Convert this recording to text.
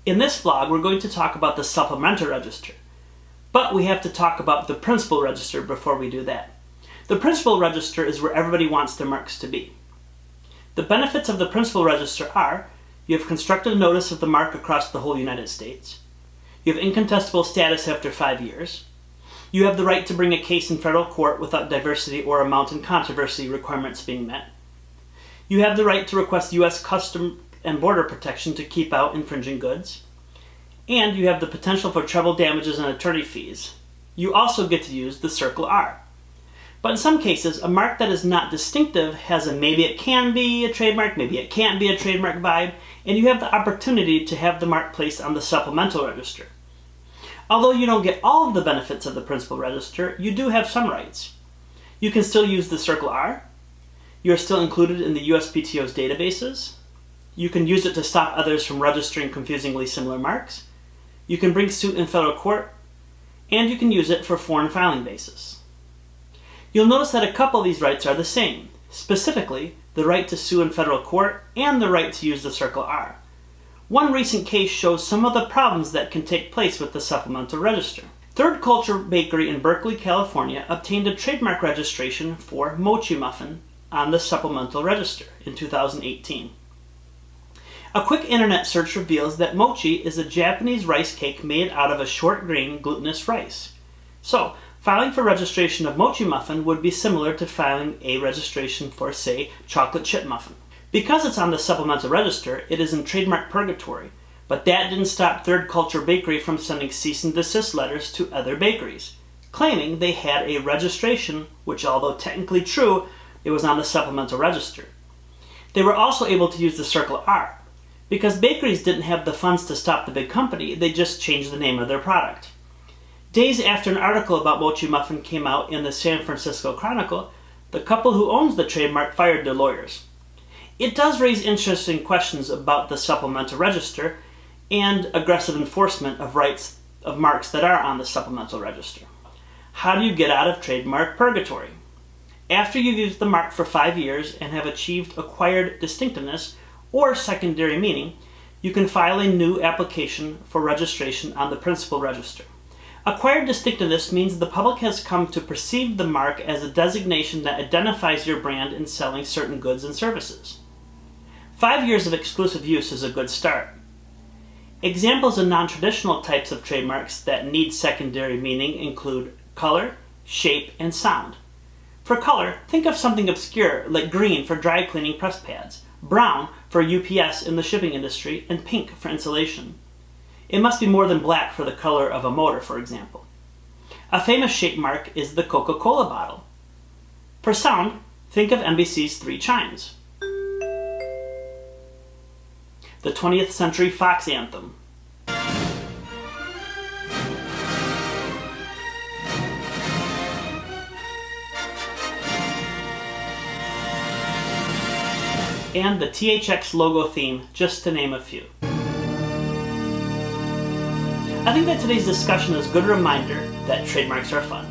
In this vlog, we're going to talk about the supplemental register, but we have to talk about the principal register before we do that. The principal register is where everybody wants their marks to be. The benefits of the principal register are: you have constructive notice of the mark across the whole United States. You have incontestable status after 5 years. You have the right to bring a case in federal court without diversity or amount in controversy requirements being met. You have the right to request U.S. Customs and Border Protection to keep out infringing goods. And you have the potential for treble damages and attorney fees. You also get to use the circle R. But in some cases, a mark that is not distinctive has a maybe it can be a trademark, maybe it can't be a trademark vibe, and you have the opportunity to have the mark placed on the supplemental register. Although you don't get all of the benefits of the principal register, you do have some rights. You can still use the circle R. You are still included in the USPTO's databases. You can use it to stop others from registering confusingly similar marks. You can bring suit in federal court, and you can use it for foreign filing basis. You'll notice that a couple of these rights are the same, specifically the right to sue in federal court and the right to use the circle R. One recent case shows some of the problems that can take place with the supplemental register. Third Culture Bakery in Berkeley, California obtained a trademark registration for mochi muffin on the supplemental register in 2018. A quick internet search reveals that mochi is a Japanese rice cake made out of a short-grain glutinous rice. So, filing for registration of mochi muffin would be similar to filing a registration for, say, chocolate chip muffin. Because it's on the supplemental register, it is in trademark purgatory, but that didn't stop Third Culture Bakery from sending cease and desist letters to other bakeries, claiming they had a registration, which, although technically true, it was on the supplemental register. They were also able to use the circle R. Because bakeries didn't have the funds to stop the big company, they just changed the name of their product. Days after an article about mochi muffin came out in the San Francisco Chronicle, the couple who owns the trademark fired their lawyers. It does raise interesting questions about the supplemental register and aggressive enforcement of rights of marks that are on the supplemental register. How do you get out of trademark purgatory? After you've used the mark for 5 years and have achieved acquired distinctiveness or secondary meaning, you can file a new application for registration on the principal register. Acquired distinctiveness means the public has come to perceive the mark as a designation that identifies your brand in selling certain goods and services. 5 years of exclusive use is a good start. Examples of non-traditional types of trademarks that need secondary meaning include color, shape, and sound. For color, think of something obscure like green for dry cleaning press pads, brown for UPS in the shipping industry, and pink for insulation. It must be more than black for the color of a motor, for example. A famous shape mark is the Coca-Cola bottle. For sound, think of NBC's 3 chimes. The 20th Century Fox anthem. And the THX logo theme, just to name a few. I think that today's discussion is a good reminder that trademarks are fun.